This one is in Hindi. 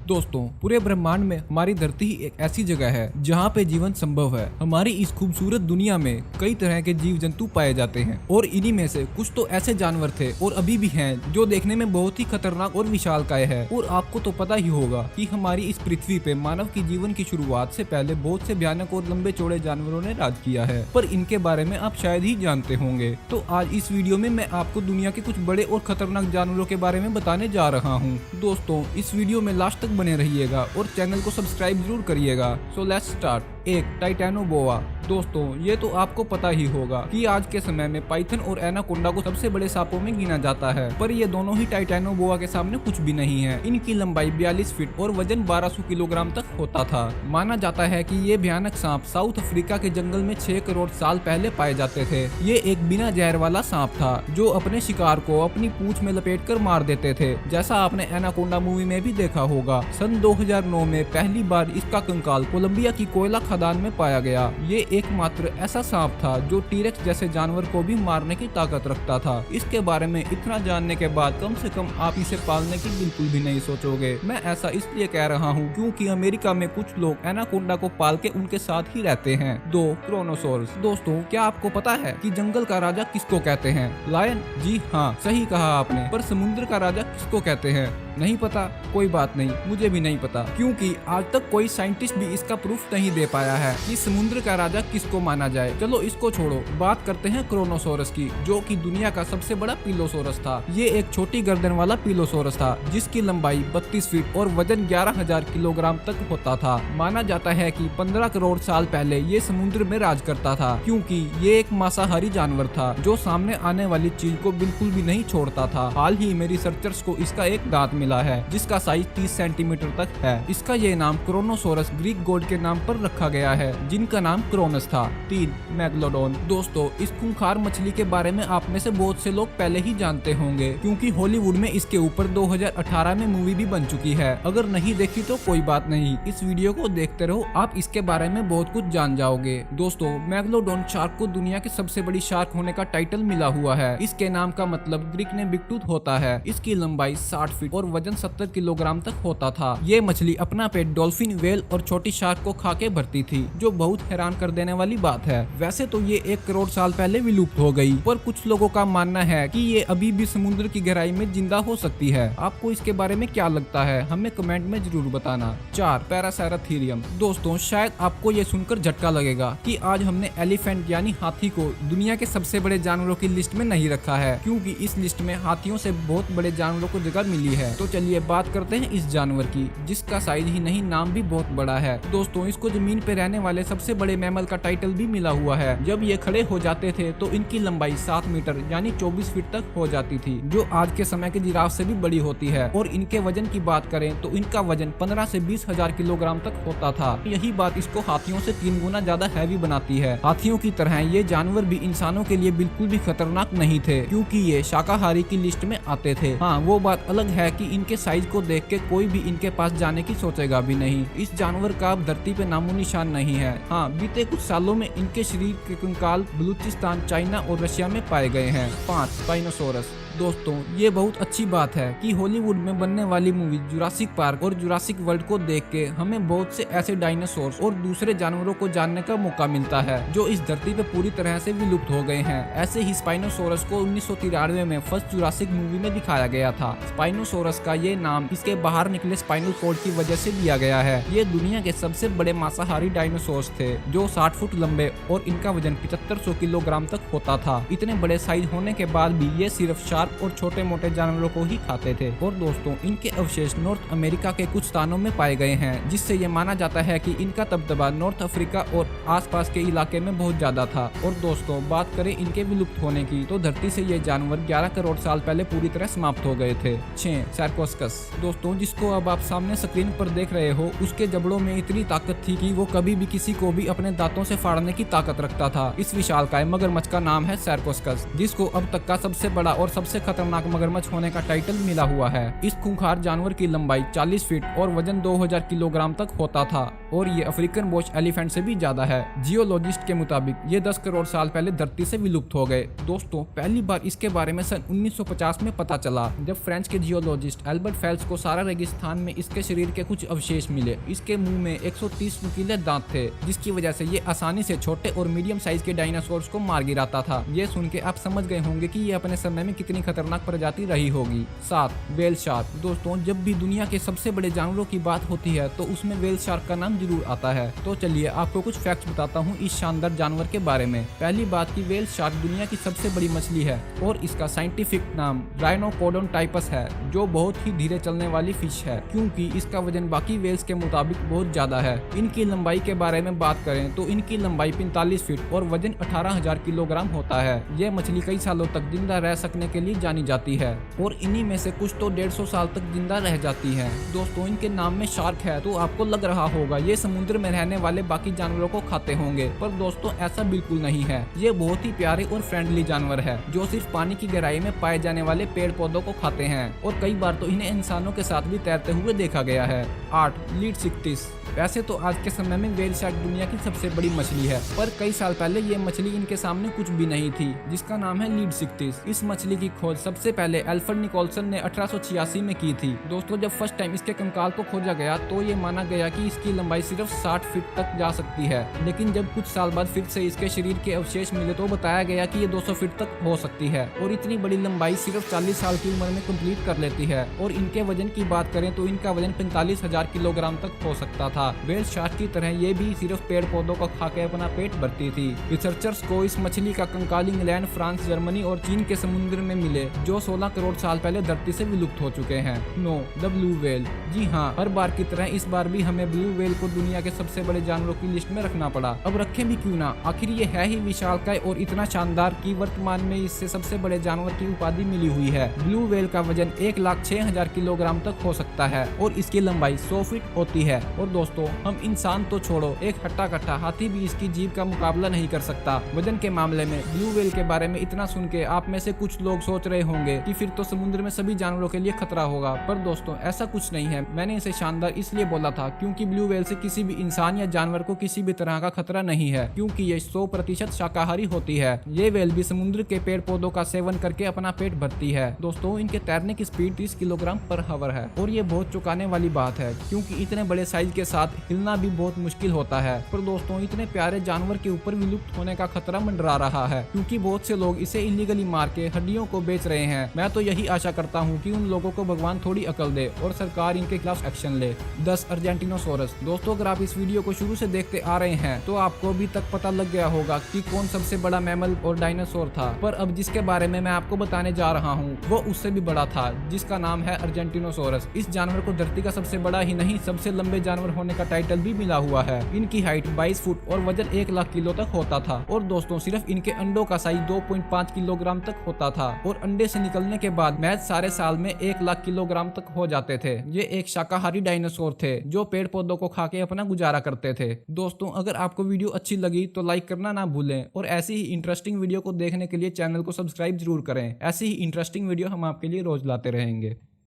दोस्तों, पूरे ब्रह्मांड में हमारी धरती ही एक ऐसी जगह है जहाँ पे जीवन संभव है। हमारी इस खूबसूरत दुनिया में कई तरह के जीव जंतु पाए जाते हैं और इन्हीं में से कुछ तो ऐसे जानवर थे और अभी भी हैं जो देखने में बहुत ही खतरनाक और विशालकाय है। और आपको तो पता ही होगा कि हमारी इस पृथ्वी पे मानव की जीवन की शुरुआत से पहले बहुत से भयानक और लंबे चौड़े जानवरों ने राज किया है, पर इनके बारे में आप शायद ही जानते होंगे। तो आज इस वीडियो में मैं आपको दुनिया के कुछ बड़े और खतरनाक जानवरों के बारे में बताने जा रहा हूँ। दोस्तों, इस वीडियो में लास्ट तक बने रहिएगा और चैनल को सब्सक्राइब जरूर करिएगा। So let's start. एक, टाइटैनोबोआ। दोस्तों, ये तो आपको पता ही होगा कि आज के समय में पाइथन और एनाकोंडा को सबसे बड़े सांपों में गिना जाता है, पर ये दोनों ही टाइटैनोबोआ के सामने कुछ भी नहीं है। इनकी लंबाई 42 फीट और वजन 1200 किलोग्राम तक होता था। माना जाता है कि ये भयानक सांप साउथ अफ्रीका के जंगल में 6 करोड़ साल पहले पाए जाते थे। ये एक बिना जहर वाला सांप था जो अपने शिकार को अपनी पूंछ में लपेट कर मार देते थे, जैसा आपने एनाकोंडा मूवी में भी देखा होगा। सन 2009 में पहली बार इसका कंकाल कोलंबिया की कोयला खदान में पाया गया। ये एकमात्र ऐसा सांप था जो टीरेक्स जैसे जानवर को भी मारने की ताकत रखता था। इसके बारे में इतना जानने के बाद कम से कम आप इसे पालने की बिल्कुल भी नहीं सोचोगे। मैं ऐसा इसलिए कह रहा हूँ क्योंकि अमेरिका में कुछ लोग एनाकोंडा को पाल के उनके साथ ही रहते हैं। 2, क्रोनोसोरस। दोस्तों, क्या आपको पता है कि जंगल का राजा किसको कहते हैं? लायन? जी हाँ, सही कहा आपने। पर समुद्र का राजा किसको कहते हैं? नहीं पता? कोई बात नहीं, मुझे भी नहीं पता, क्योंकि आज तक कोई साइंटिस्ट भी इसका प्रूफ नहीं दे पाया है कि समुद्र का राजा किसको माना जाए। चलो इसको छोड़ो, बात करते हैं क्रोनोसोरस की, जो कि दुनिया का सबसे बड़ा पिलोसोरस था। ये एक छोटी गर्दन वाला पिलोसोरस था जिसकी लंबाई 32 फीट और वजन 11,000 किलोग्राम तक होता था। माना जाता है कि 15 करोड़ साल पहले ये समुद्र में राज करता था, क्योंकि ये एक मांसाहारी जानवर था जो सामने आने वाली चीज को बिल्कुल भी नहीं छोड़ता था। हाल ही में रिसर्चर्स को इसका एक दांत मिला है जिसका साइज 30 सेंटीमीटर तक है। इसका ये नाम क्रोनोसोरस ग्रीक गॉड के नाम पर रखा गया है जिनका नाम क्रोनस था। 3, मेगलोडोन। दोस्तों, इस खूंखार मछली के बारे में आप में से बहुत से लोग पहले ही जानते होंगे, क्योंकि हॉलीवुड में इसके ऊपर 2018 में मूवी भी बन चुकी है। अगर नहीं देखी तो कोई बात नहीं, इस वीडियो को देखते रहो, आप इसके बारे में बहुत कुछ जान जाओगे। दोस्तों, मेगलोडोन शार्क को दुनिया की सबसे बड़ी शार्क होने का टाइटल मिला हुआ है। इसके नाम का मतलब ग्रीक में बिग टूथ होता है। इसकी लंबाई 60 फीट और वजन 70 किलोग्राम तक होता था। ये मछली अपना पेट डॉल्फिन, वेल और छोटी शार्क को खा के भरती थी, जो बहुत हैरान कर देने वाली बात है। वैसे तो ये 1 करोड़ साल पहले विलुप्त हो गई, पर कुछ लोगों का मानना है कि ये अभी भी समुद्र की गहराई में जिंदा हो सकती है। आपको इसके बारे में क्या लगता है? हमें कमेंट में जरूर बताना। 4, पैरासाइराथीरियम। दोस्तों, शायद आपको ये सुनकर झटका लगेगा कि आज हमने एलिफेंट यानी हाथी को दुनिया के सबसे बड़े जानवरों की लिस्ट में नहीं रखा है, क्योंकि इस लिस्ट में हाथियों से बहुत बड़े जानवरों को जगह मिली है। तो चलिए बात करते हैं इस जानवर की, जिसका साइज ही नहीं नाम भी बहुत बड़ा है। दोस्तों, इसको जमीन पे रहने वाले सबसे बड़े मैमल का टाइटल भी मिला हुआ है। जब ये खड़े हो जाते थे तो इनकी लंबाई 7 मीटर यानी 24 फीट तक हो जाती थी, जो आज के समय के जिराफ से भी बड़ी होती है। और इनके वजन की बात करें तो इनका वजन 15 से 20,000 किलोग्राम तक होता था। यही बात इसको हाथियों से 3 गुना ज्यादा हैवी बनाती है। हाथियों की तरह ये जानवर भी इंसानों के लिए बिल्कुल भी खतरनाक नहीं थे, क्योंकि ये शाकाहारी की लिस्ट में आते थे। हाँ, वो बात अलग है कि इनके साइज को देख के कोई भी इनके पास जाने की सोचेगा भी नहीं। इस जानवर का अब धरती पे नामो निशान नहीं है। हाँ, बीते कुछ सालों में इनके शरीर के कंकाल बलूचिस्तान, चाइना और रशिया में पाए गए हैं। 5, स्पाइनोसोरस। दोस्तों, ये बहुत अच्छी बात है कि हॉलीवुड में बनने वाली मूवी जुरासिक पार्क और जुरासिक वर्ल्ड को देख के हमें बहुत से ऐसे डायनासोर और दूसरे जानवरों को जानने का मौका मिलता है जो इस धरती पे पूरी तरह से विलुप्त हो गए हैं। ऐसे ही स्पाइनोसोरस को 1993 में फर्स्ट जुरासिक मूवी में दिखाया गया था। स्पाइनोसोरस का ये नाम इसके बाहर निकले स्पाइनल कॉर्ड की वजह से दिया गया है। ये दुनिया के सबसे बड़े मांसाहारी डायनासोर्स थे जो 60 फुट लंबे और इनका वजन 7500 किलोग्राम तक होता था। इतने बड़े साइज होने के बाद भी ये सिर्फ शार्क और छोटे मोटे जानवरों को ही खाते थे। और दोस्तों, इनके अवशेष नॉर्थ अमेरिका के कुछ स्थानों में पाए गए हैं, जिससे ये माना जाता है कि इनका दबदबा नॉर्थ अफ्रीका और आसपास के इलाके में बहुत ज्यादा था। और दोस्तों, बात करें इनके विलुप्त होने की तो धरती से ये जानवर 11 करोड़ साल पहले पूरी तरह समाप्त हो गए थे। 6, सैरकोस्कस। दोस्तों, जिसको अब आप सामने स्क्रीन पर देख रहे हो, उसके जबड़ों में इतनी ताकत थी कि वो कभी भी किसी को भी अपने दांतों से फाड़ने की ताकत रखता था। इस विशालकाय मगरमच्छ का नाम है सैरकोस्कस, जिसको अब तक का सबसे बड़ा और सबसे सबसे खतरनाक मगरमच्छ होने का टाइटल मिला हुआ है। इस खूंखार जानवर की लंबाई 40 फीट और वजन 2000 किलोग्राम तक होता था और ये अफ्रीकन बुश एलिफेंट से भी ज्यादा है। जियोलॉजिस्ट के मुताबिक ये 10 करोड़ साल पहले धरती से विलुप्त हो गए। दोस्तों, पहली बार इसके बारे में सन 1950 में पता चला जब फ्रेंच के जियोलॉजिस्ट एल्बर्ट फेल्स को सारा रेगिस्तान में इसके शरीर के कुछ अवशेष मिले। इसके मुंह में 130 नुकीले दांत थे, जिसकी वजह से ये आसानी से छोटे और मीडियम साइज के डायनासोर्स को मार गिराता था। ये सुन के आप समझ गए होंगे कि ये अपने समय में कितनी खतरनाक प्रजाति रही होगी। 7. Whale shark. दोस्तों, जब भी दुनिया के सबसे बड़े जानवरों की बात होती है तो उसमें व्हेल शार्क का नाम जरूर आता है। तो चलिए आपको कुछ फैक्ट्स बताता हूँ इस शानदार जानवर के बारे में। पहली बात की व्हेल शार्क दुनिया की सबसे बड़ी मछली है और इसका साइंटिफिक नाम राइनोकोडोन टाइपस है, जो बहुत ही धीरे चलने वाली फिश है क्योंकि इसका वजन बाकी व्हेल्स के मुताबिक बहुत ज्यादा है। इनकी लंबाई के बारे में बात करें तो इनकी लंबाई 45 फीट और वजन 18,000 किलोग्राम होता है। यह मछली कई सालों तक जिंदा रह सकने के लिए जानी जाती है और इन्हीं में से कुछ तो 150 साल तक जिंदा रह जाती है। दोस्तों, इनके नाम में शार्क है तो आपको लग रहा होगा ये समुद्र में रहने वाले बाकी जानवरों को खाते होंगे, पर दोस्तों ऐसा बिल्कुल नहीं है। ये बहुत ही प्यारे और फ्रेंडली जानवर है जो सिर्फ पानी की गहराई में पाए जाने वाले पेड़ पौधों को खाते हैं और कई बार तो इन्हें इंसानों के साथ भी तैरते हुए देखा गया है। 8. लीड सिक्टिस। वैसे तो आज के समय में व्हेल शार्क दुनिया की सबसे बड़ी मछली है, पर कई साल पहले ये मछली इनके सामने कुछ भी नहीं थी, जिसका नाम है लीड सिक्टिस। इस मछली की खोज सबसे पहले एल्फ्रेड निकोलसन ने 1886 में की थी। दोस्तों, जब फर्स्ट टाइम इसके कंकाल को खोजा गया तो ये माना गया कि इसकी लंबाई सिर्फ 60 फीट तक जा सकती है, लेकिन जब कुछ साल बाद फिर से इसके शरीर के अवशेष मिले तो बताया गया कि ये 200 फीट तक हो सकती है और इतनी बड़ी लंबाई सिर्फ 40 साल की उम्र में कंप्लीट कर लेती है। और इनके वजन की बात करें तो इनका वजन 45,000 किलोग्राम तक हो सकता था। व्हेल शार्क की तरह ये भी सिर्फ पेड़ पौधों को खा के अपना पेट भरती थी। रिसर्चर्स को इस मछली का कंकाल इंग्लैंड, फ्रांस, जर्मनी और चीन के समुद्र में मिले जो 16 करोड़ साल पहले धरती से विलुप्त हो चुके हैं। 9. The blue whale. जी हाँ, हर बार की तरह इस बार भी हमें ब्लू व्हेल को दुनिया के सबसे बड़े जानवरों की लिस्ट में रखना पड़ा। अब रखें भी क्यों ना, आखिर ये है ही विशालकाय और इतना शानदार कि वर्तमान में इससे सबसे बड़े जानवर की उपाधि मिली हुई है। ब्लू व्हेल का वजन 1,06,000 किलोग्राम तक हो सकता है और इसकी लंबाई 100 फीट होती है। और दोस्तों, हम इंसान तो छोड़ो, एक हट्टा कट्टा हाथी भी इसकी जीभ का मुकाबला नहीं कर सकता। वजन के मामले में ब्लू व्हेल के बारे में इतना सुन के आप में से कुछ लोग सोच रहे होंगे कि फिर तो समुद्र में सभी जानवरों के लिए खतरा होगा, पर दोस्तों ऐसा कुछ नहीं है। मैंने इसे शानदार इसलिए बोला था क्योंकि ब्लू व्हेल से किसी भी इंसान या जानवर को किसी भी तरह का खतरा नहीं है, क्योंकि ये 100% शाकाहारी होती है। ये व्हेल भी समुद्र के पेड़ पौधों का सेवन करके अपना पेट भरती है। दोस्तों, इनके तैरने की स्पीड 30 किलोग्राम पर हावर है और ये बहुत चौंकाने वाली बात है क्योंकि इतने बड़े साइज के साथ हिलना भी बहुत मुश्किल होता है। पर दोस्तों, इतने प्यारे जानवर के ऊपर विलुप्त होने का खतरा मंडरा रहा है क्योंकि बहुत से लोग इसे इलीगली मार के हड्डियों को बेच रहे हैं। मैं तो यही आशा करता हूँ कि उन लोगों को भगवान थोड़ी अकल दे और सरकार इनके खिलाफ एक्शन ले। 10. अर्जेंटिनोसोरस। दोस्तों, अगर आप इस वीडियो को शुरू से देखते आ रहे हैं तो आपको अभी तक पता लग गया होगा कि कौन सबसे बड़ा मैमल और डायनासोर था, पर अब जिसके बारे में मैं आपको बताने जा रहा हूँ वो उससे भी बड़ा था, जिसका नाम है अर्जेंटिनोसोरस। इस जानवर को धरती का सबसे बड़ा ही नहीं सबसे लंबे जानवर होने का टाइटल भी मिला हुआ है। इनकी हाइट 22 फुट और वजन 1 लाख किलो तक होता था और दोस्तों सिर्फ इनके अंडों का साइज 2.5 किलोग्राम तक होता था और अंडे से निकलने के बाद महज सारे साल में 1 लाख किलोग्राम तक हो जाते थे। ये एक शाकाहारी डायनासोर थे जो पेड़ पौधों को खा के अपना गुजारा करते थे। दोस्तों, अगर आपको वीडियो अच्छी लगी तो लाइक करना ना भूलें और ऐसी ही इंटरेस्टिंग वीडियो को देखने के लिए चैनल को सब्सक्राइब जरूर करें। ऐसी ही इंटरेस्टिंग वीडियो हम आपके लिए रोज लाते रहेंगे।